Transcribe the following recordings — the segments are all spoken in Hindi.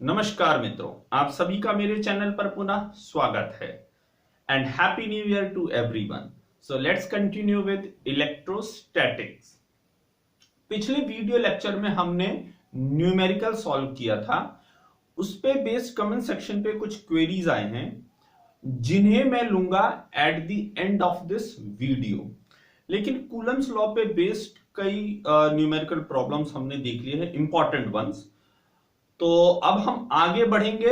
नमस्कार मित्रों, आप सभी का मेरे चैनल पर पुनः स्वागत है and happy new year to everyone. So let's continue with electrostatics. पिछले वीडियो लेक्चर में हमने न्यूमेरिकल सॉल्व किया था। उस पे बेस्ड कमेंट सेक्शन पे कुछ क्वेरीज आए हैं जिन्हें मैं लूंगा at the end of this video. लेकिन कूलम्स लॉ पे बेस्ड कई न्यूमेरिकल प्रॉब्लम्स हमने देख लिए हैं, इंपॉर्टेंट वंस। तो अब हम आगे बढ़ेंगे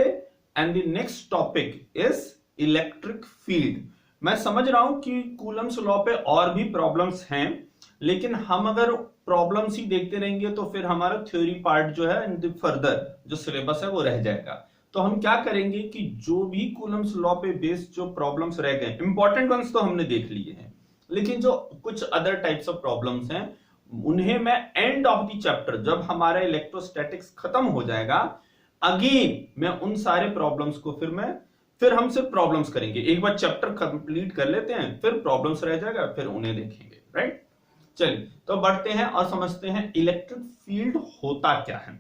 and the next topic is electric field. मैं समझ रहा हूं कि कूलम्स लॉ पे और भी प्रॉब्लम्स हैं, लेकिन हम अगर प्रॉब्लम्स ही देखते रहेंगे तो फिर हमारा थ्योरी पार्ट जो है इन फर्दर जो सिलेबस है वो रह जाएगा। तो हम क्या करेंगे कि जो भी कूलम्स लॉ पे बेस्ड जो प्रॉब्लम्स रह गए, इंपॉर्टेंट वंस तो हमने देख लिए हैं, लेकिन जो कुछ अदर टाइप्स ऑफ प्रॉब्लम्स हैं उन्हें मैं एंड ऑफ द चैप्टर, जब हमारा इलेक्ट्रोस्टैटिक्स खत्म हो जाएगा, अगेन मैं उन सारे प्रॉब्लम्स को फिर हम सिर्फ प्रॉब्लम्स करेंगे। एक बार चैप्टर कंप्लीट कर लेते हैं, फिर प्रॉब्लम्स रह जाएगा, फिर उन्हें देखेंगे। राइट, चलिए तो बढ़ते हैं और समझते हैं इलेक्ट्रिक फील्ड होता क्या है।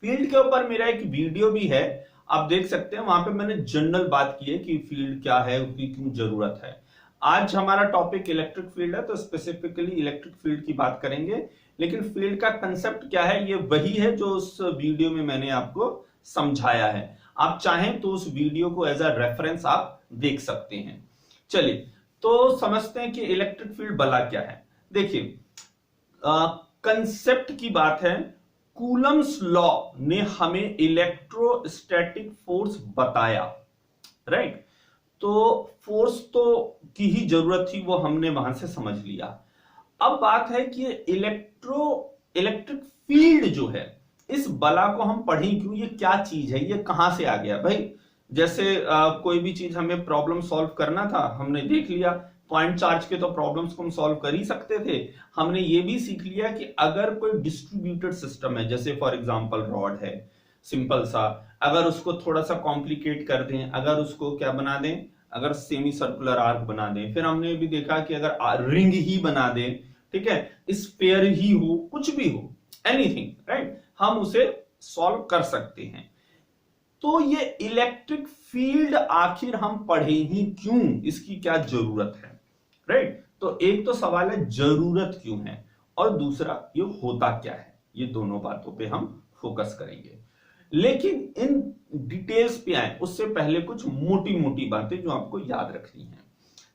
फील्ड के ऊपर मेरा एक वीडियो भी है, आप देख सकते हैं। वहां पे मैंने जनरल बात की है कि फील्ड क्या है, उसकी क्यों जरूरत है। आज हमारा टॉपिक इलेक्ट्रिक फील्ड है, तो स्पेसिफिकली इलेक्ट्रिक फील्ड की बात करेंगे। लेकिन फील्ड का कंसेप्ट क्या है, ये वही है जो उस वीडियो में मैंने आपको समझाया है। आप चाहें तो उस वीडियो को एज अ रेफरेंस आप देख सकते हैं। चलिए तो समझते हैं कि इलेक्ट्रिक फील्ड भला क्या है। देखिए, कंसेप्ट की बात है, कूलम्स लॉ ने हमें इलेक्ट्रोस्टैटिक फोर्स बताया। राइट, तो फोर्स तो की ही जरूरत थी, वो हमने वहां से समझ लिया। अब बात है कि इलेक्ट्रिक फील्ड जो है, इस बला को हम पढ़ें क्यों, ये क्या चीज है, ये कहां से आ गया। भाई जैसे कोई भी चीज हमें प्रॉब्लम सॉल्व करना था, हमने देख लिया पॉइंट चार्ज के तो प्रॉब्लम्स को हम सॉल्व कर ही सकते थे। हमने ये भी सीख लिया कि अगर कोई डिस्ट्रीब्यूटेड सिस्टम है, जैसे फॉर एग्जांपल रॉड है सिंपल सा, अगर उसको थोड़ा सा कॉम्प्लिकेट कर दें, अगर उसको क्या बना दें, अगर सेमी सर्कुलर आर्क बना दें, फिर हमने भी देखा कि अगर रिंग ही बना दें, ठीक है, स्फीयर ही हो, कुछ भी हो, एनीथिंग, राइट, हम उसे सॉल्व कर सकते हैं। तो ये इलेक्ट्रिक फील्ड आखिर हम पढ़े ही क्यों, इसकी क्या जरूरत है। राइट, तो एक तो सवाल है जरूरत क्यों है, और दूसरा ये होता क्या है। ये दोनों बातों पे हम फोकस करेंगे। लेकिन इन डिटेल्स पे आए उससे पहले कुछ मोटी मोटी बातें जो आपको याद रखनी है।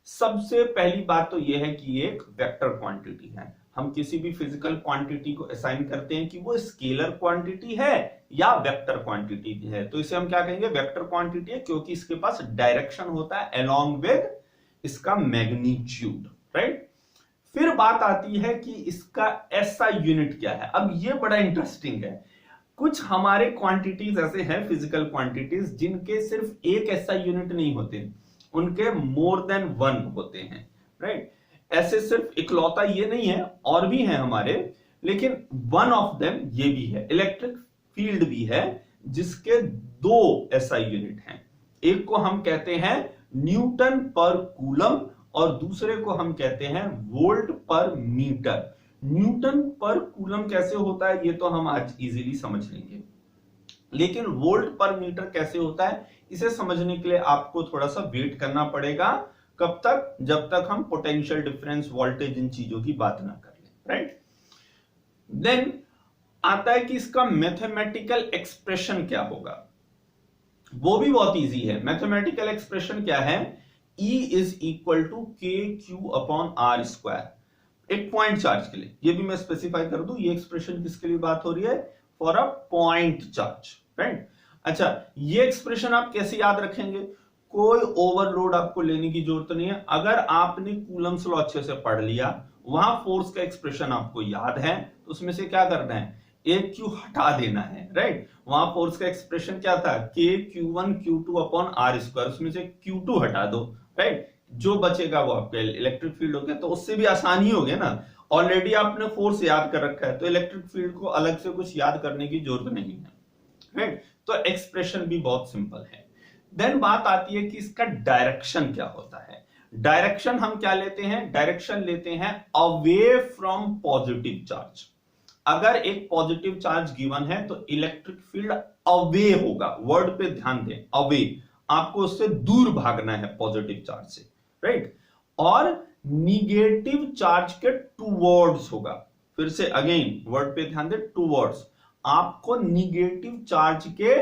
सबसे पहली बात तो यह है कि ये एक वेक्टर क्वांटिटी है। हम किसी भी फिजिकल क्वांटिटी को असाइन करते हैं कि वो स्केलर क्वांटिटी है या वेक्टर क्वांटिटी है, तो इसे हम क्या कहेंगे, वेक्टर क्वांटिटी है, क्योंकि इसके पास डायरेक्शन होता है अलोंग विद इसका मैग्नीट्यूड। राइट, फिर बात आती है कि इसका एसआई यूनिट क्या है। अब ये बड़ा इंटरेस्टिंग है। कुछ हमारे क्वांटिटीज ऐसे हैं, फिजिकल क्वांटिटीज, जिनके सिर्फ एक एसआई यूनिट नहीं होते, उनके मोर देन वन होते हैं। राइट, ऐसे सिर्फ इकलौता ये नहीं है, और भी हैं हमारे, लेकिन वन ऑफ देम ये भी है, इलेक्ट्रिक फील्ड भी है, जिसके दो एसआई यूनिट हैं। एक को हम कहते हैं न्यूटन पर कूलम और दूसरे को हम कहते हैं वोल्ट पर मीटर। न्यूटन पर कूलम कैसे होता है ये तो हम आज इजीली समझ लेंगे, लेकिन वोल्ट पर मीटर कैसे होता है इसे समझने के लिए आपको थोड़ा सा वेट करना पड़ेगा। कब तक, जब तक हम पोटेंशियल डिफरेंस, वोल्टेज, इन चीजों की बात ना कर लें। राइट, देन आता है कि इसका मैथमेटिकल एक्सप्रेशन क्या होगा। वो भी बहुत इजी है। मैथमेटिकल एक्सप्रेशन क्या है, E इज इक्वल टू के क्यू अपॉन आर स्क्वायर, एक पॉइंट चार्ज के लिए। ये भी मैं स्पेसिफाई कर दूं, ये एक्सप्रेशन किसके लिए बात हो रही है, for a point charge. Right, अच्छा, ये एक्सप्रेशन आप कैसे याद रखेंगे, कोई ओवरलोड आपको लेने की जरूरत नहीं है। अगर आपने कूलम्स लॉ अच्छे से पढ़ लिया, वहां फोर्स का एक्सप्रेशन आपको याद है, तो उसमें से क्या करना है, एक क्यू हटा देना है। राइट, वहां फोर्स का एक्सप्रेशन क्या था, के Q1 Q2 upon are square, उसमें से Q2 हटा दो। राइट, जो बचेगा वो आपका इलेक्ट्रिक फील्ड हो गया। तो उससे भी आसानी हो गया ना, ऑलरेडी आपने फोर्स याद कर रखा है, तो इलेक्ट्रिक फील्ड को अलग से कुछ याद करने की जरूरत नहीं है। राइट, तो एक्सप्रेशन भी बहुत सिंपल है। देन बात आती है कि इसका डायरेक्शन क्या होता है। डायरेक्शन हम क्या लेते हैं, डायरेक्शन लेते हैं अवे फ्रॉम पॉजिटिव चार्ज। अगर एक पॉजिटिव चार्ज गिवन है तो इलेक्ट्रिक फील्ड अवे होगा, वर्ड पे ध्यान दें, अवे, आपको उससे दूर भागना है पॉजिटिव चार्ज से, राइट। और निगेटिव चार्ज के टूवर्ड्स होगा, फिर से अगेन वर्ड पे ध्यान दें, टूवर्ड्स, आपको निगेटिव चार्ज के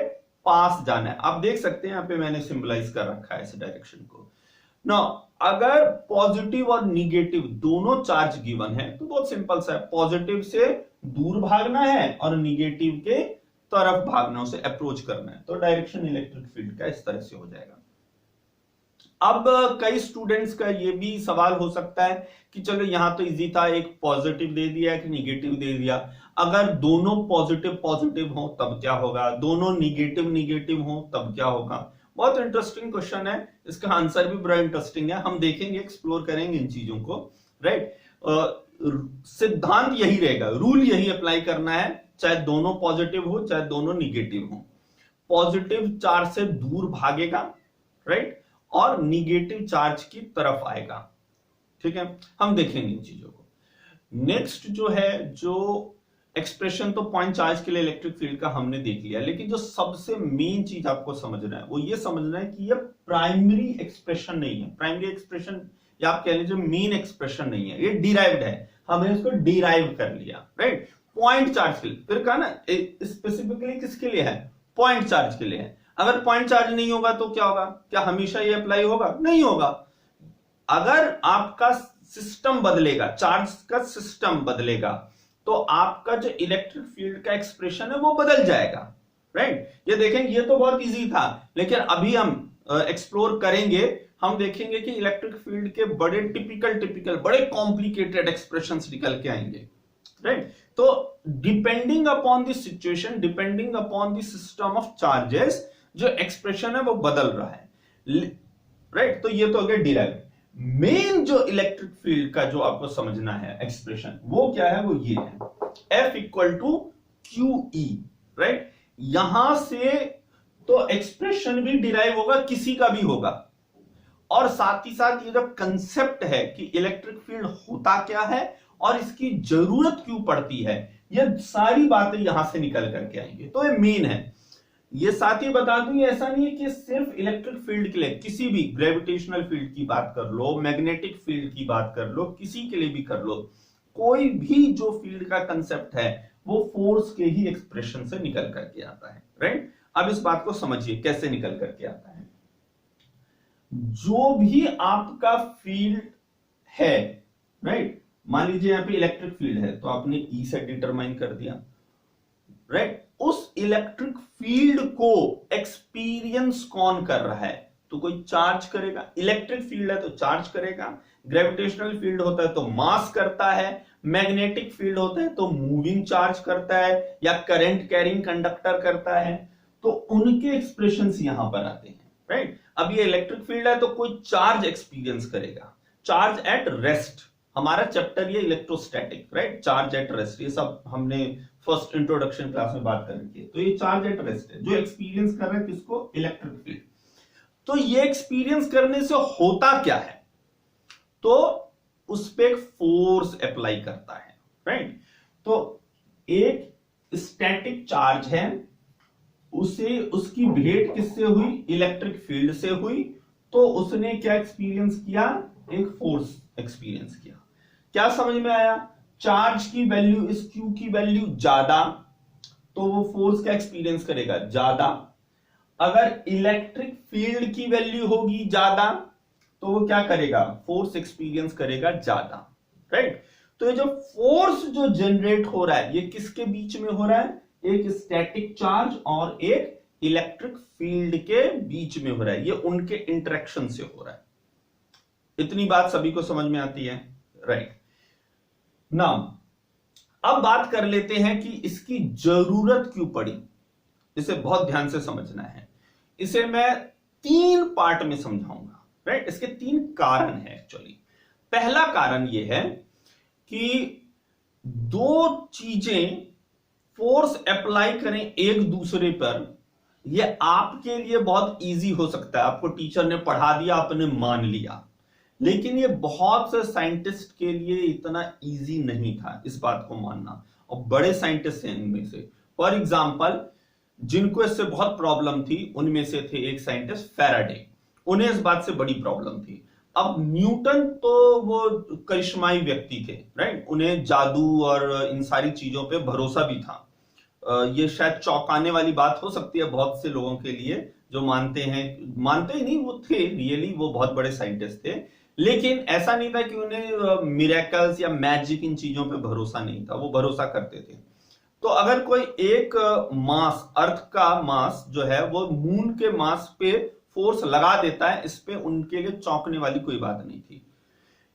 पास जाना है। आप देख सकते हैं यहां पे मैंने सिंबलाइज कर रखा है इस डायरेक्शन को ना। अगर पॉजिटिव और निगेटिव दोनों चार्ज गिवन है तो बहुत सिंपल सा है, पॉजिटिव से दूर भागना है और निगेटिव के तरफ भागना, उसे अप्रोच करना है, तो डायरेक्शन इलेक्ट्रिक फील्ड का इस तरह से हो जाएगा। अब कई स्टूडेंट्स का ये भी सवाल हो सकता है कि चलो यहां तो इजी था, एक पॉजिटिव दे दिया कि निगेटिव दे दिया, अगर दोनों पॉजिटिव पॉजिटिव हो तब क्या होगा, दोनों निगेटिव निगेटिव हो तब क्या होगा। बहुत इंटरेस्टिंग क्वेश्चन है, इसका आंसर भी बड़ा इंटरेस्टिंग है, हम देखेंगे, एक्सप्लोर करेंगे इन चीजों को, राइट। सिद्धांत यही रहेगा, रूल यही अप्लाई करना है, चाहे दोनों पॉजिटिव हो चाहे दोनों निगेटिव हो, पॉजिटिव चार्ज से दूर भागेगा, राइट, और निगेटिव चार्ज की तरफ आएगा, ठीक है। हम देखेंगे इन चीजों को। नेक्स्ट जो है, जो एक्सप्रेशन तो पॉइंट चार्ज के लिए इलेक्ट्रिक फील्ड का हमने देख लिया, लेकिन जो सबसे मेन चीज आपको समझना है वो ये समझना है कि ये प्राइमरी एक्सप्रेशन नहीं है, प्राइमरी एक्सप्रेशन या आप कह लीजिए मेन एक्सप्रेशन नहीं है, ये डिराइव्ड है, हमने इसको डिराइव कर लिया, राइट। पॉइंट चार्ज के लिए, फिर कहा ना स्पेसिफिकली किसके लिए है, पॉइंट चार्ज के लिए है। अगर पॉइंट चार्ज नहीं होगा तो क्या होगा, क्या हमेशा ये अप्लाई होगा, नहीं होगा। अगर आपका सिस्टम बदलेगा, चार्ज का सिस्टम बदलेगा, तो आपका जो इलेक्ट्रिक फील्ड का एक्सप्रेशन है वो बदल जाएगा, राइट। ये देखेंगे, ये तो बहुत इजी था, लेकिन अभी हम एक्सप्लोर करेंगे, हम देखेंगे कि इलेक्ट्रिक फील्ड के बड़े टिपिकल बड़े कॉम्प्लिकेटेड एक्सप्रेशंस निकल के आएंगे, राइट। तो depending upon the situation, depending upon the system of charges, जो एक्सप्रेशन है वो बदल रहा है, राइट। तो ये तो अगर डिराइव, मेन जो इलेक्ट्रिक फील्ड का जो आपको समझना है एक्सप्रेशन, वो क्या है, वो ये है, F equal to QE, right. यहां से तो एक्सप्रेशन भी डिराइव होगा, किसी का भी होगा, और साथ ही साथ ये जो कंसेप्ट है कि इलेक्ट्रिक फील्ड होता क्या है और इसकी जरूरत क्यों पड़ती है, ये सारी बातें यहां से निकल करके आएंगे, तो ये मेन है। ये साथ ही बता दूं, ऐसा नहीं है कि सिर्फ इलेक्ट्रिक फील्ड के लिए, किसी भी ग्रेविटेशनल फील्ड की बात कर लो, मैग्नेटिक फील्ड की बात कर लो, किसी के लिए भी कर लो, कोई भी जो फील्ड का कंसेप्ट है वो फोर्स के ही एक्सप्रेशन से निकल करके आता है, राइट। अब इस बात को समझिए कैसे निकल करके आता है। जो भी आपका फील्ड है, राइट, मान लीजिए यहां पे इलेक्ट्रिक फील्ड है तो आपने E से डिटरमाइन कर दिया, राइट। उस इलेक्ट्रिक फील्ड को एक्सपीरियंस कौन कर रहा है, तो कोई चार्ज करेगा, इलेक्ट्रिक फील्ड है तो चार्ज करेगा, ग्रेविटेशनल फील्ड होता है तो मास करता है, मैग्नेटिक फील्ड होता है तो मूविंग चार्ज करता है या करंट कैरिंग कंडक्टर करता है, तो उनके एक्सप्रेशंस यहां पर आते हैं, राइट। अब ये इलेक्ट्रिक फील्ड है तो कोई चार्ज एक्सपीरियंस करेगा, चार्ज एट रेस्ट, हमारा चैप्टर ये electrostatic, right, charge at rest, ये सब हमने फर्स्ट इंट्रोडक्शन क्लास में बात करेंगे। तो ये चार्ज एट रेस्ट है, जो एक्सपीरियंस कर रहे हैं किसको, इलेक्ट्रिक फील्ड। तो ये एक्सपीरियंस करने से होता क्या है, तो उस पे एक फोर्स अप्लाई करता है, राइट। तो एक स्टैटिक चार्ज है, उसे उसकी भेंट किससे हुई, इलेक्ट्रिक फील्ड से हुई, तो उसने क्या एक्सपीरियंस किया, एक फोर्स एक्सपीरियंस किया। क्या समझ में आया, चार्ज की वैल्यू इस Q की वैल्यू ज्यादा तो वो फोर्स का एक्सपीरियंस करेगा ज्यादा, अगर इलेक्ट्रिक फील्ड की वैल्यू होगी ज्यादा तो वो क्या करेगा, फोर्स एक्सपीरियंस करेगा ज्यादा, राइट। तो ये जो फोर्स जो जनरेट हो रहा है ये किसके बीच में हो रहा है, एक स्टैटिक चार्ज और एक इलेक्ट्रिक फील्ड के बीच में हो रहा है, ये उनके इंटरेक्शन से हो रहा है। इतनी बात सभी को समझ में आती है, राइट। नाउ अब बात कर लेते हैं कि इसकी जरूरत क्यों पड़ी, इसे बहुत ध्यान से समझना है। इसे मैं 3 पार्ट में समझाऊंगा, राइट। इसके 3 कारण हैं एक्चुअली। पहला कारण यह है कि 2 चीजें फोर्स अप्लाई करें एक दूसरे पर, यह आपके लिए बहुत इजी हो सकता है, आपको टीचर ने पढ़ा दिया, आपने मान लिया, लेकिन ये बहुत से साइंटिस्ट के लिए इतना इजी नहीं था इस बात को मानना, और बड़े साइंटिस्ट हैं इनमें से। फॉर एग्जाम्पल, जिनको इससे बहुत प्रॉब्लम थी उनमें से थे एक साइंटिस्ट फैराडे, उन्हें इस बात से बड़ी प्रॉब्लम थी। अब न्यूटन तो वो करिश्माई व्यक्ति थे, राइट, उन्हें जादू और इन सारी चीजों पे भरोसा भी था। ये शायद चौंकाने वाली बात हो सकती है बहुत से लोगों के लिए जो मानते ही नहीं, वो थे रियली, वो बहुत बड़े साइंटिस्ट थे, लेकिन ऐसा नहीं था कि उन्हें मिरेकल्स या मैजिक इन चीजों पे भरोसा नहीं था, वो भरोसा करते थे। तो अगर कोई एक मास, अर्थ का मास जो है वो मून के मास पे फोर्स लगा देता है, इस पे उनके लिए चौंकने वाली कोई बात नहीं थी।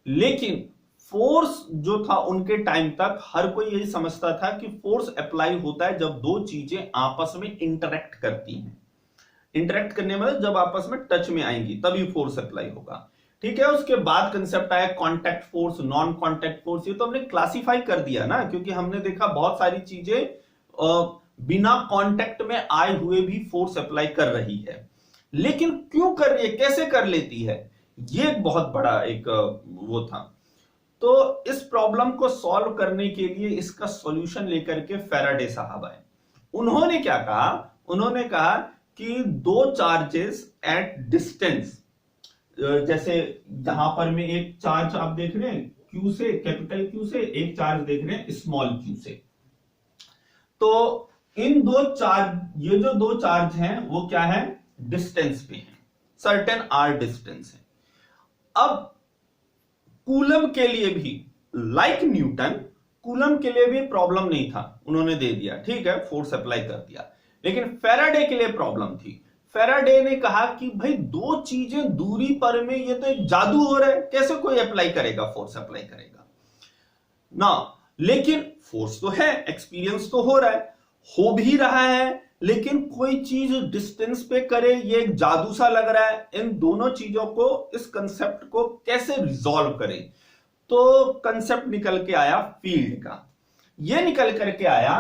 लेकिन फोर्स जो था उनके टाइम तक हर कोई यही समझता था कि फोर्स अप्लाई होता है जब दो चीजें आपस में इंटरेक्ट करती हैं। इंटरेक्ट करने में जब आपस में टच में आएंगी तभी फोर्स अप्लाई होगा, ठीक है। उसके बाद कंसेप्ट आया contact force, non contact force. ये तो हमने क्लासिफाई कर दिया ना, क्योंकि हमने देखा बहुत सारी चीजें बिना कांटेक्ट में आए हुए भी फोर्स अप्लाई कर रही है, लेकिन क्यों कर रही है, कैसे कर लेती है, ये बहुत बड़ा एक वो था। तो इस प्रॉब्लम को सॉल्व करने के लिए इसका सॉल्यूशन लेकर के फैराडे साहब आए। उन्होंने क्या कहा, उन्होंने कहा कि दो चार्जेस एट डिस्टेंस, जैसे यहां पर में एक चार्ज आप देख रहे हैं क्यू से, कैपिटल क्यू से, एक चार्ज देख रहे हैं स्मॉल क्यू से। तो इन दो चार्ज, ये जो दो चार्ज हैं वो क्या है, डिस्टेंस पे हैं, सर्टेन आर डिस्टेंस है। अब कूलम के लिए भी लाइक न्यूटन, कूलम के लिए भी प्रॉब्लम नहीं था, उन्होंने दे दिया, ठीक है, फोर्स अप्लाई कर दिया। लेकिन फैराडे के लिए प्रॉब्लम थी। फैराडे ने कहा कि भाई दो चीजें दूरी पर में, ये तो एक जादू हो रहा है, कैसे कोई अप्लाई करेगा, फोर्स अप्लाई करेगा ना। लेकिन फोर्स तो है, एक्सपीरियंस तो हो रहा है, हो भी रहा है, लेकिन कोई चीज डिस्टेंस पे करे ये एक जादू सा लग रहा है। इन दोनों चीजों को, इस कंसेप्ट को कैसे रिजॉल्व करें, तो कंसेप्ट निकल के आया फील्ड का। ये निकल करके आया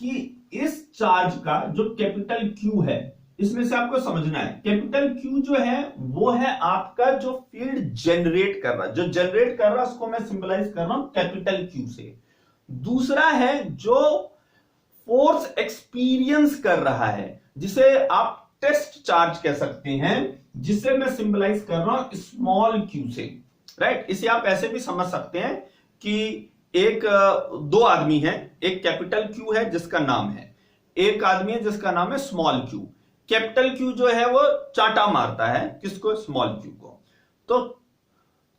कि इस चार्ज का जो कैपिटल क्यू है, इसमें से आपको समझना है कैपिटल क्यू जो है वो है आपका जो फील्ड जनरेट कर रहा है, जो जनरेट कर रहा है उसको मैं सिंबलाइज कर रहा हूं कैपिटल क्यू से। दूसरा है जो फोर्स एक्सपीरियंस कर रहा है, जिसे आप टेस्ट चार्ज कह सकते हैं, जिसे मैं सिंबलाइज कर रहा हूं स्मॉल क्यू से, राइट। इसे आप ऐसे भी समझ सकते हैं कि एक दो आदमी है, एक कैपिटल क्यू है जिसका नाम है, एक आदमी है जिसका नाम है स्मॉल क्यू। कैपिटल क्यू जो है वो चाटा मारता है किसको, स्मॉल क्यू को। तो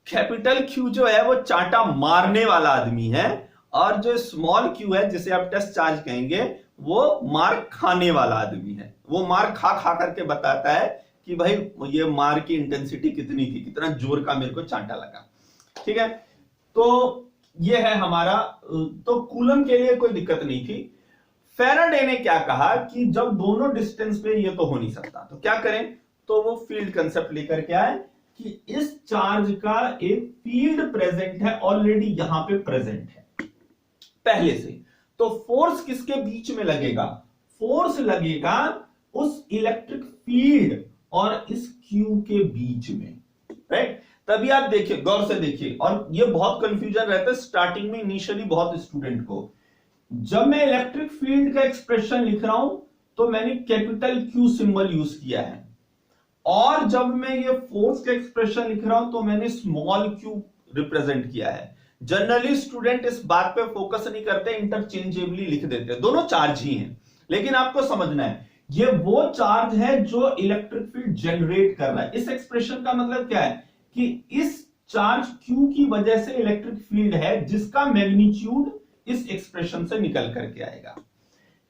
कैपिटल क्यू जो है वो चाटा मारने वाला आदमी है, और जो स्मॉल क्यू है जिसे आप टेस्ट चार्ज कहेंगे वो मार खाने वाला आदमी है। वो मार खा खा करके बताता है कि भाई ये मार की इंटेंसिटी कितनी थी, कितना जोर का मेरे को चांटा लगा, ठीक है। तो ये है हमारा, तो कूलम के लिए कोई दिक्कत नहीं थी। फैराडे ने क्या कहा कि जब दोनों डिस्टेंस पे ये तो हो नहीं सकता, तो क्या करें, तो वो फील्ड कंसेप्ट लेकर के आए कि इस चार्ज का एक फील्ड प्रेजेंट है, ऑलरेडी यहां पे प्रेजेंट है पहले से। तो फोर्स किसके बीच में लगेगा, फोर्स लगेगा उस इलेक्ट्रिक फील्ड और इस क्यू के बीच में, राइट। तभी आप देखिए, गौर से देखिए, और ये बहुत कंफ्यूजन रहता है स्टार्टिंग में, इनिशियली बहुत स्टूडेंट को। जब मैं इलेक्ट्रिक फील्ड का एक्सप्रेशन लिख रहा हूं तो मैंने कैपिटल क्यू सिंबल यूज किया है, और जब मैं ये फोर्स का एक्सप्रेशन लिख रहा हूं तो मैंने स्मॉल क्यू रिप्रेजेंट किया है। जनरली स्टूडेंट इस बात पे फोकस नहीं करते, इंटरचेंजेबली लिख देते हैं, दोनों चार्ज ही हैं। लेकिन आपको समझना है ये वो चार्ज है जो इलेक्ट्रिक फील्ड जनरेट कर रहा है। इस एक्सप्रेशन का मतलब क्या है कि इस चार्ज Q की वजह से इलेक्ट्रिक फील्ड है जिसका मैग्नीट्यूड इस एक्सप्रेशन से निकल करके आएगा।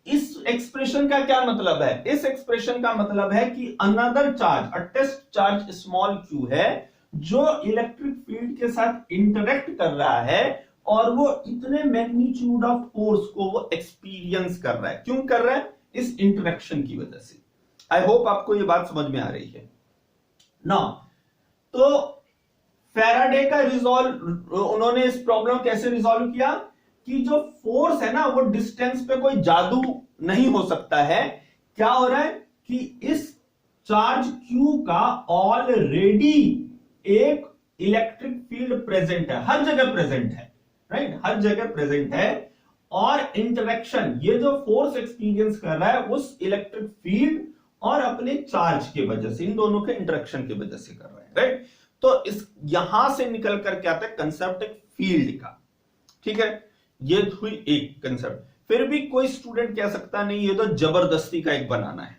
इस एक्सप्रेशन का क्या मतलब है, इस एक्सप्रेशन का मतलब है कि another charge, a test charge small q है जो इलेक्ट्रिक फील्ड के साथ इंटरेक्ट कर रहा है, और वो इतने मैग्नीट्यूड ऑफ फोर्स को वो एक्सपीरियंस कर रहा है। क्यों कर रहा है, इस इंटरेक्शन की वजह से। आई होप आपको ये बात समझ में आ रही है ना। तो फैराडे का रिजॉल्व, उन्होंने इस प्रॉब्लम कैसे रिजॉल्व किया कि जो फोर्स है ना वो डिस्टेंस पे कोई जादू नहीं हो सकता है। क्या हो रहा है कि इस चार्ज Q का ऑलरेडी एक इलेक्ट्रिक फील्ड प्रेजेंट है, हर जगह प्रेजेंट है, राइट, हर जगह प्रेजेंट है, और इंटरेक्शन, ये जो फोर्स एक्सपीरियंस कर रहा है उस इलेक्ट्रिक फील्ड और अपने चार्ज के वजह से, इन दोनों के इंटरेक्शन की वजह से कर रहा है, राइट। तो इस यहां से निकल कर क्या आता है कंसेप्ट एक फील्ड का, ठीक है। ये हुई एक कंसेप्ट। फिर भी कोई स्टूडेंट कह सकता नहीं ये तो जबरदस्ती का एक बनाना है,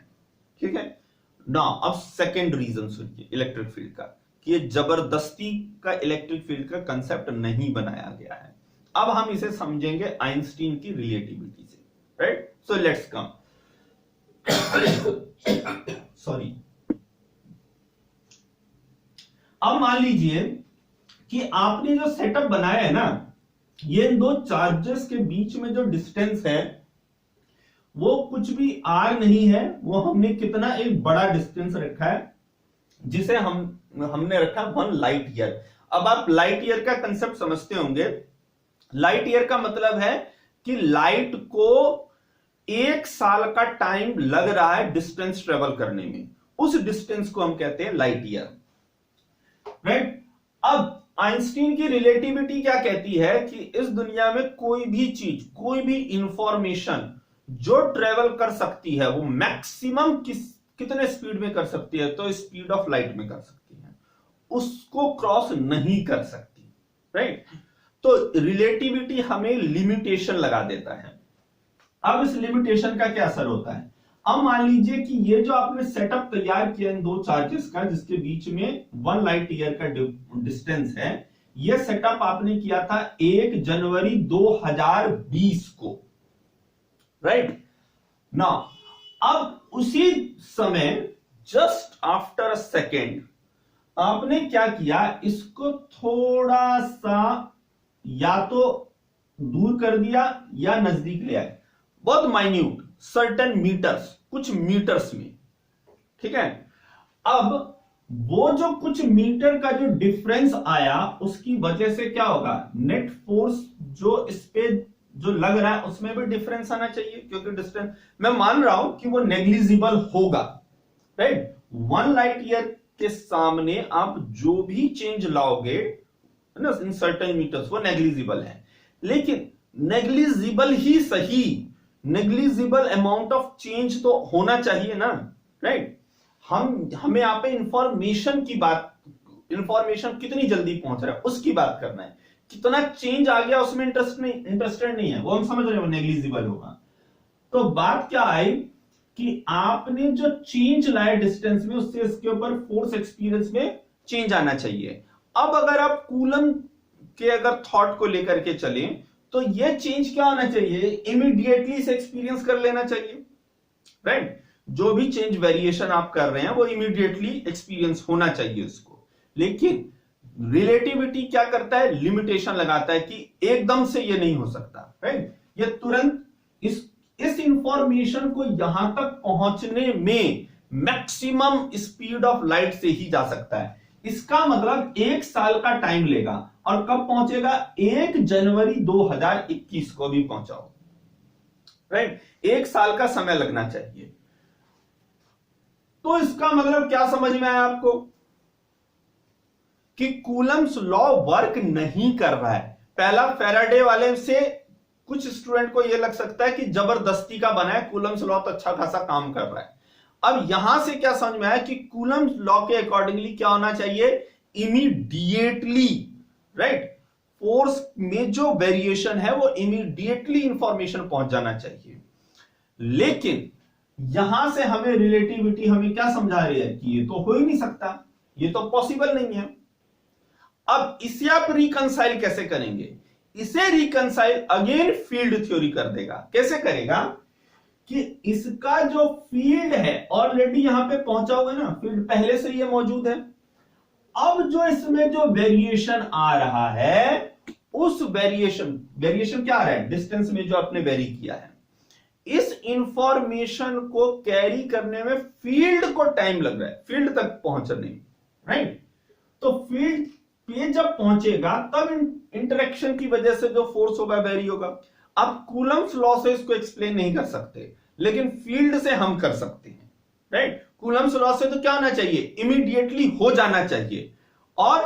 ठीक है ना। अब सेकेंड रीजन सुनिए इलेक्ट्रिक फील्ड का, कि ये जबरदस्ती का इलेक्ट्रिक फील्ड का कंसेप्ट नहीं बनाया गया है। अब हम इसे समझेंगे आइंस्टीन की रिलेटिविटी से, right. So let's come, sorry. अब मान लीजिए कि आपने जो सेटअप बनाया है ना, ये दो चार्जेस के बीच में जो डिस्टेंस है वो कुछ भी r नहीं है, वो हमने कितना एक बड़ा डिस्टेंस रखा है जिसे हमने रखा 1 लाइट ईयर। अब आप लाइट ईयर का कंसेप्ट समझते होंगे। लाइट ईयर का मतलब है कि लाइट को 1 साल का टाइम लग रहा है डिस्टेंस ट्रेवल करने में, उस डिस्टेंस को हम कहते हैं लाइट ईयर, राइट। अब आइंस्टीन की रिलेटिविटी क्या कहती है कि इस दुनिया में कोई भी चीज, कोई भी इंफॉर्मेशन जो ट्रेवल कर सकती है वो मैक्सिमम कितने स्पीड में कर सकती है, तो स्पीड ऑफ लाइट में कर सकती है, उसको क्रॉस नहीं कर सकती, राइट। तो रिलेटिविटी हमें लिमिटेशन लगा देता है। अब इस लिमिटेशन का क्या असर होता है, अब मान लीजिए कि ये जो आपने सेटअप तैयार किया इन दो चार्जेस का जिसके बीच में 1 लाइट ईयर का डिस्टेंस है, ये सेटअप आपने किया था 1 जनवरी 2020 को, राइट ना। अब उसी समय जस्ट आफ्टर अ सेकेंड आपने क्या किया, इसको थोड़ा सा या तो दूर कर दिया या नजदीक ले आए, बहुत माइन्यूट सर्टेन मीटर्स, कुछ मीटर्स में, ठीक है। अब वो जो कुछ मीटर का जो डिफरेंस आया उसकी वजह से क्या होगा, नेट फोर्स जो इस पे जो लग रहा है उसमें भी डिफरेंस आना चाहिए, क्योंकि डिस्टेंस मैं मान रहा हूं कि वो नेग्लिजिबल होगा, राइट। 1 लाइट ईयर के सामने आप जो भी चेंज लाओगे ना इन सर्टेन मीटर्स वो नेग्लिजिबल है, लेकिन नेग्लिजिबल ही सही, नेग्लिजिबल अमाउंट ऑफ चेंज तो होना चाहिए ना, राइट। हमें यहां पे इंफॉर्मेशन की बात, इंफॉर्मेशन कितनी जल्दी पहुंच रहा है उसकी बात करना है, कितना चेंज आ गया उसमें इंटरेस्टेड नहीं है, वो हम समझ रहे हो नेग्लिजिबल होगा। तो बात क्या आई कि आपने जो चेंज लाया डिस्टेंस में उससे इसके ऊपर फोर्स एक्सपीरियंस में चेंज आना चाहिए। अब अगर आप कूलम के अगर थॉट को लेकर के चले तो ये चेंज क्या होना चाहिए, इमीडिएटली इसे एक्सपीरियंस कर लेना चाहिए, राइट। जो भी चेंज वेरिएशन आप कर रहे हैं वो इमीडिएटली एक्सपीरियंस होना चाहिए उसको। लेकिन रिलेटिविटी क्या करता है, लिमिटेशन लगाता है कि एकदम से ये नहीं हो सकता, राइट। ये तुरंत इस इंफॉर्मेशन को यहां तक पहुंचने में मैक्सिमम स्पीड ऑफ लाइट से ही जा सकता है। इसका मतलब 1 साल का टाइम लेगा, और कब पहुंचेगा, 1 जनवरी 2021 को भी पहुंचाओ, राइट। 1 साल का समय लगना चाहिए। तो इसका मतलब क्या समझ में आया आपको कि कूलम्स लॉ वर्क नहीं कर रहा है। पहला फैराडे वाले से कुछ स्टूडेंट को यह लग सकता है कि जबरदस्ती का बना है, कूलम्स लॉ तो अच्छा खासा काम कर रहा है। अब यहां से क्या समझ में आया कि कूलम्स लॉ के अकॉर्डिंगली क्या होना चाहिए, इमीडिएटली, राइट। फोर्स में जो वेरिएशन है वो इमीडिएटली इंफॉर्मेशन पहुंच जाना चाहिए। लेकिन यहां से हमें रिलेटिविटी हमें क्या समझा रही है कि ये तो हो ही नहीं सकता, ये तो पॉसिबल नहीं है। अब इसे आप रिकंसाइल कैसे करेंगे, इसे रिकंसाइल अगेन फील्ड थ्योरी कर देगा। कैसे करेगा कि इसका जो फील्ड है ऑलरेडी यहां पे पहुंचा हुआ है ना, फील्ड पहले से ये मौजूद है। अब जो इसमें जो वेरिएशन आ रहा है उस वेरिएशन क्या आ रहा है, डिस्टेंस में जो आपने वेरी किया है, इस इंफॉर्मेशन को कैरी करने में फील्ड को टाइम लग रहा है, फील्ड तक पहुंचने में, राइट। तो फील्ड पे जब पहुंचेगा तब इंटरेक्शन की वजह से जो फोर्स होगा वेरी होगा। अब कूलम्स लॉ से इसको एक्सप्लेन नहीं कर सकते, लेकिन फील्ड से हम कर सकते हैं, राइट। कूलम्स लॉ से तो क्या होना चाहिए, इमीडिएटली हो जाना चाहिए, और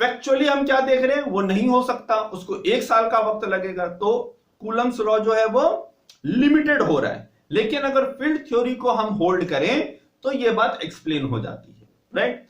फैक्चुअली हम क्या देख रहे हैं वो नहीं हो सकता, उसको 1 साल का वक्त लगेगा। तो कूलम्स लॉ जो है वो लिमिटेड हो रहा है, लेकिन अगर फील्ड थ्योरी को हम होल्ड करें तो ये बात एक्सप्लेन हो जाती है, राइट।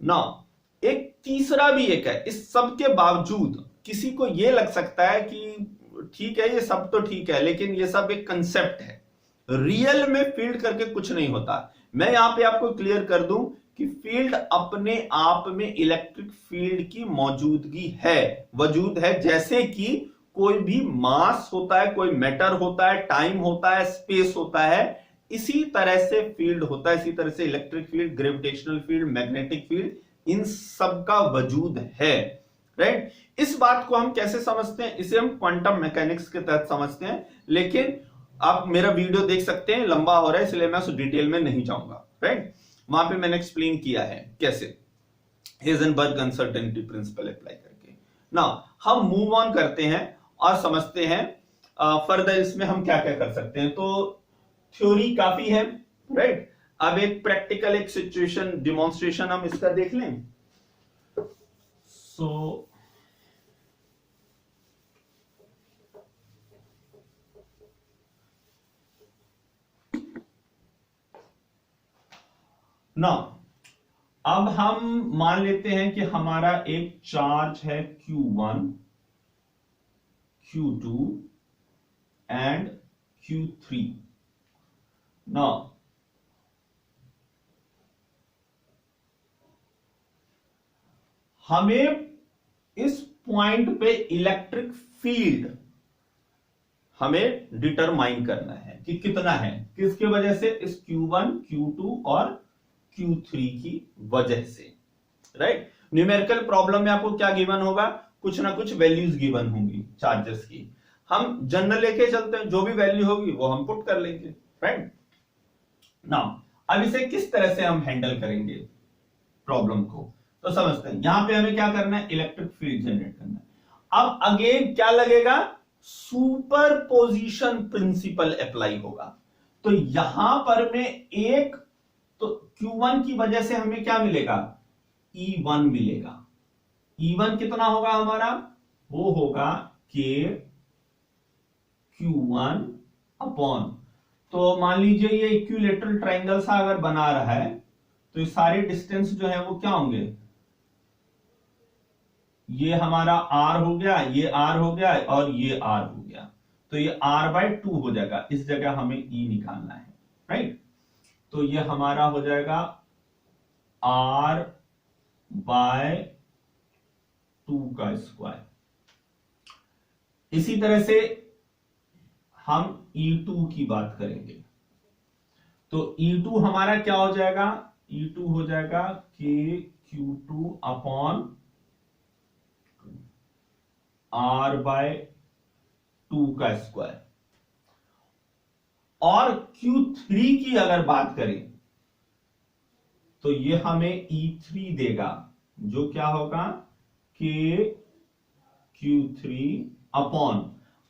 नाउ एक तीसरा भी एक है, इस सब के बावजूद किसी को ये लग सकता है कि ठीक है ये सब तो ठीक है, लेकिन ये सब एक कंसेप्ट है, रियल में फील्ड करके कुछ नहीं होता। मैं यहां पे आपको क्लियर कर दूं कि फील्ड अपने आप में इलेक्ट्रिक फील्ड की मौजूदगी है, वजूद है, जैसे कि कोई भी मास होता है, कोई मैटर होता है, टाइम होता है, स्पेस होता है, इसी तरह से फील्ड होता है, इसी तरह से electric field, gravitational field, magnetic field, इन सब का वजूद है, राइट। इस बात को हम कैसे समझते हैं, इसे हम क्वांटम मैकेनिक्स के तहत समझते हैं, लेकिन आप मेरा वीडियो देख सकते हैं, लंबा हो रहा है इसलिए मैं उस डिटेल में नहीं जाऊंगा, राइट। वहां पे मैंने एक्सप्लेन किया है कैसे हेजनबर्ग अनसर्टेनिटी प्रिंसिपल अप्लाई करके। ना हम मूव ऑन करते हैं और समझते हैं फर्दर इसमें हम क्या क्या कर सकते हैं। तो थ्योरी काफी है, राइट। अब एक प्रैक्टिकल एक सिचुएशन डिमॉन्स्ट्रेशन हम इसका देख लें। सो ना अब हम मान लेते हैं कि हमारा एक चार्ज है Q1, Q2 एंड Q3। ना हमें इस पॉइंट पे इलेक्ट्रिक फील्ड हमें डिटरमाइन करना है कि कितना है, किसके वजह से, इस Q1, Q2 और Q3 की वजह से, राइट। न्यूमेरिकल प्रॉब्लम में आपको क्या गिवन होगा, कुछ ना कुछ वैल्यूज गिवन होंगी चार्जेस की, हम जनरल लेके चलते हैं, जो भी वैल्यू होगी वो हम पुट कर लेंगे, राइट। नाउ अब इसे किस तरह से हम हैंडल करेंगे प्रॉब्लम को, तो समझते हैं। यहां पे हमें क्या करना है, इलेक्ट्रिक फील्ड जनरेट करना है। अब अगेन क्या लगेगा, सुपरपोजिशन प्रिंसिपल अप्लाई होगा। तो यहां पर में एक, तो Q1 की वजह से हमें क्या मिलेगा, E1 मिलेगा। E1 कितना होगा हमारा, वो होगा K Q1 अपॉन, तो मान लीजिए ये इक्विलेटरल ट्रायंगल सा अगर बना रहा है तो ये सारे डिस्टेंस जो है वो क्या होंगे, ये हमारा R हो गया, ये R हो गया और ये R हो गया, तो ये R/2 हो जाएगा। इस जगह हमें E निकालना है, राइट। तो ये हमारा हो जाएगा R/2 का स्क्वायर। इसी तरह से हम E2 की बात करेंगे, तो E2 हमारा क्या हो जाएगा, E2 हो जाएगा K Q2 अपॉन R/2 का स्क्वायर। और Q3 की अगर बात करें तो ये हमें E3 देगा, जो क्या होगा K Q3 अपॉन,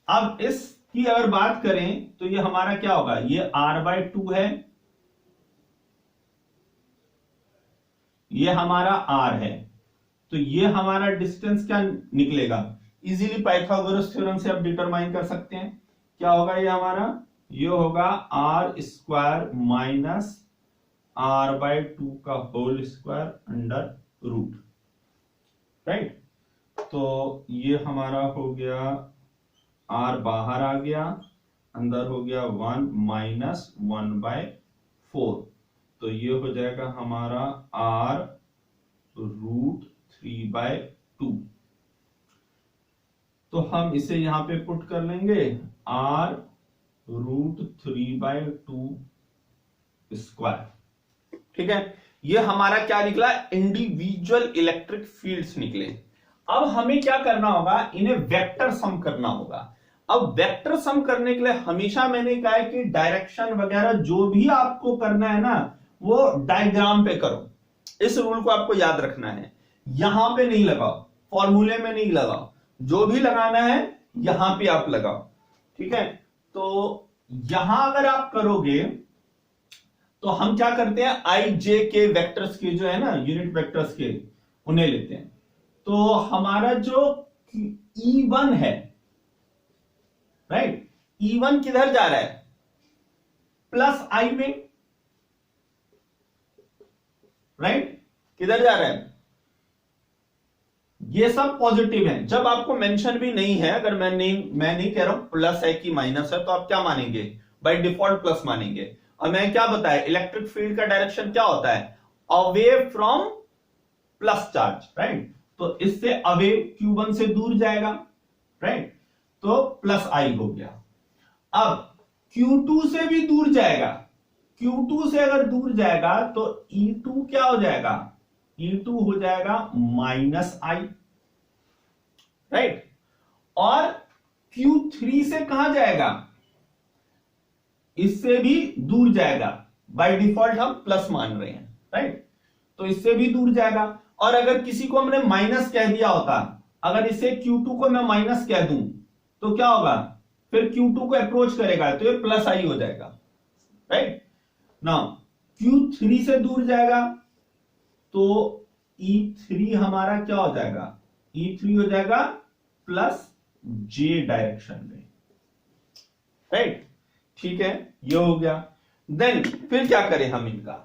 अब इसकी अगर बात करें तो ये हमारा क्या होगा, ये R/2 है, ये हमारा R है, तो ये हमारा डिस्टेंस क्या निकलेगा, इजीली पाइथागोरस थ्योरम से आप डिटरमाइन कर सकते हैं। क्या होगा ये हमारा, ये होगा R² माइनस R/2 का whole square under root, right. तो ये हमारा हो गया, R बाहर आ गया, अंदर हो गया 1 माइनस 1/4, तो ये हो जाएगा हमारा R√3/2। तो हम इसे यहां पे पुट कर लेंगे, R√3/2 स्क्वायर, ठीक है। ये हमारा क्या निकला, इंडिविजुअल इलेक्ट्रिक फील्ड्स निकले। अब हमें क्या करना होगा, इन्हें वेक्टर सम करना होगा। अब वेक्टर सम करने के लिए हमेशा मैंने कहा है कि डायरेक्शन वगैरह जो भी आपको करना है ना, वो डायग्राम पे करो। इस रूल को आपको याद रखना है, यहां पे नहीं लगाओ, फॉर्मूले में नहीं लगाओ, जो भी लगाना है यहां पे आप लगाओ, ठीक है। तो यहां अगर आप करोगे तो हम क्या करते हैं, आई जे के वेक्टर्स के जो है ना, यूनिट वेक्टर्स के, उन्हें लेते हैं। तो हमारा जो E1 है, राइट। E1 किधर जा रहा है, प्लस आई में, राइट, किधर जा रहा है, ये सब पॉजिटिव है। जब आपको मेंशन भी नहीं है, अगर मैं नहीं कह रहा हूं प्लस है कि माइनस है, तो आप क्या मानेंगे, बाय डिफॉल्ट प्लस मानेंगे। और मैं क्या बताया, इलेक्ट्रिक फील्ड का डायरेक्शन क्या होता है, away from plus charge, right. तो इससे अवे Q1 से दूर जाएगा, राइट, तो प्लस आई हो गया। अब Q2 से भी दूर जाएगा, Q2 से अगर दूर जाएगा तो E2 क्या हो जाएगा, E2 हो जाएगा माइनस आई, राइट। और Q3 से कहां जाएगा, इससे भी दूर जाएगा, बाय डिफॉल्ट हम प्लस मान रहे हैं, राइट, तो इससे भी दूर जाएगा। और अगर किसी को हमने माइनस कह दिया होता, अगर इसे Q2 को मैं माइनस कह दूं तो क्या होगा, फिर Q2 को अप्रोच करेगा तो ये प्लस आई हो जाएगा, राइट। नाउ Q3 से दूर जाएगा तो E3 हमारा क्या हो जाएगा, E3 हो जाएगा प्लस J डायरेक्शन में, राइट, ठीक है, ये हो गया। देन फिर क्या करें हम इनका,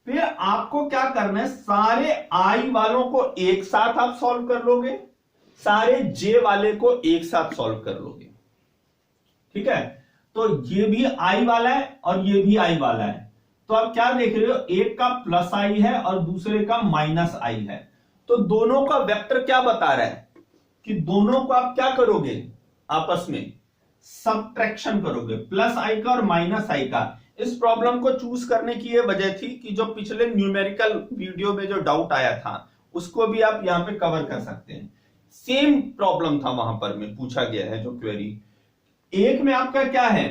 फिर आपको क्या करना है, सारे आई वालों को एक साथ आप सॉल्व कर लोगे, सारे जे वाले को एक साथ सॉल्व कर लोगे, ठीक है। तो ये भी आई वाला है और ये भी आई वाला है, तो आप क्या देख रहे हो, एक का प्लस आई है और दूसरे का माइनस आई है। तो दोनों का वेक्टर क्या बता रहा है कि दोनों को आप क्या करोगे, आपस में सबट्रैक्शन करोगे, प्लस आई का और माइनस आई का। इस प्रॉब्लम को चूज करने की यह वजह थी कि जो पिछले न्यूमेरिकल वीडियो में जो डाउट आया था उसको भी आप यहां पे कवर कर सकते हैं। सेम प्रॉब्लम था वहां पर में पूछा गया है जो क्वेरी, एक में आपका क्या है,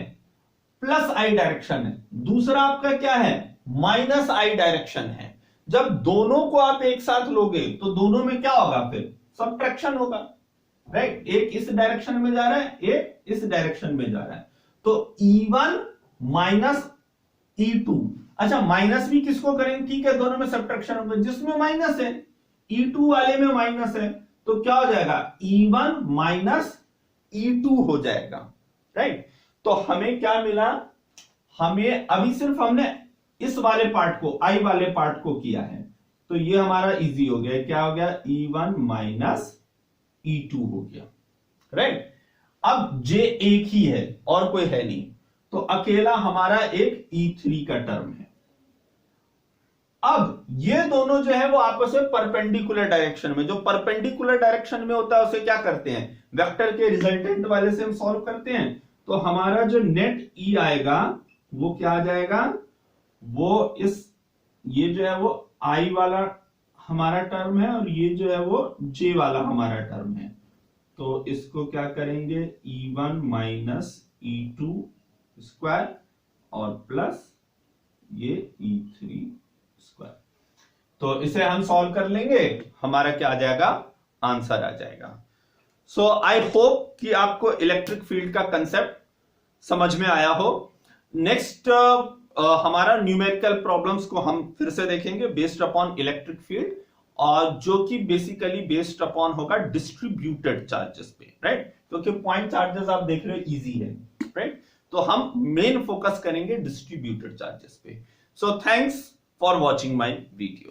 प्लस आई डायरेक्शन है, दूसरा आपका क्या है, माइनस आई डायरेक्शन है। जब दोनों को आप एक साथ लोगे तो दोनों में क्या होगा, फिर सबट्रैक्शन होगा, राइट। एक इस डायरेक्शन में जा रहा है, एक इस डायरेक्शन में जा रहा है, तो E1 माइनस E2, अच्छा माइनस भी किसको करेंगे, ठीक है, दोनों में सबट्रैक्शन होगा, जिसमें माइनस है E2 वाले में माइनस है, तो क्या हो जाएगा, E1 माइनस E2 हो जाएगा, राइट। तो हमें क्या मिला, हमें अभी सिर्फ हमने इस वाले पार्ट को, आई वाले पार्ट को किया है, तो ये हमारा इजी हो गया, क्या हो गया, E1 माइनस E2 हो गया, राइट। अब J एक ही है और कोई है नहीं, तो अकेला हमारा एक E3 का टर्म है। अब ये दोनों जो है वो आपस में परपेंडिकुलर डायरेक्शन में, जो परपेंडिकुलर डायरेक्शन में होता है उसे क्या करते हैं, वेक्टर के रिजल्टेंट वाले से हम सॉल्व करते हैं। तो हमारा जो नेट E आएगा वो क्या आ जाएगा, वो इस, ये जो है वो I वाला हमारा टर्म है और ये जो है वो J वाला हमारा टर्म है, तो इसको क्या करेंगे, E1 माइनस E2 स्क्वायर और प्लस ये E3 स्क्वायर। तो इसे हम सॉल्व कर लेंगे, हमारा क्या आ जाएगा, आंसर आ जाएगा। सो आई होप कि आपको इलेक्ट्रिक फील्ड का कंसेप्ट समझ में आया हो। नेक्स्ट हमारा न्यूमेरिकल प्रॉब्लम्स को हम फिर से देखेंगे बेस्ड अपॉन इलेक्ट्रिक फील्ड, और जो कि बेसिकली बेस्ड अपॉन होगा डिस्ट्रीब्यूटेड चार्जेस पे, राइट, क्योंकि पॉइंट चार्जेस आप देख रहे हो इजी है, राइट। तो हम मेन फोकस करेंगे डिस्ट्रीब्यूटेड चार्जेस पे। So thanks for watching my video.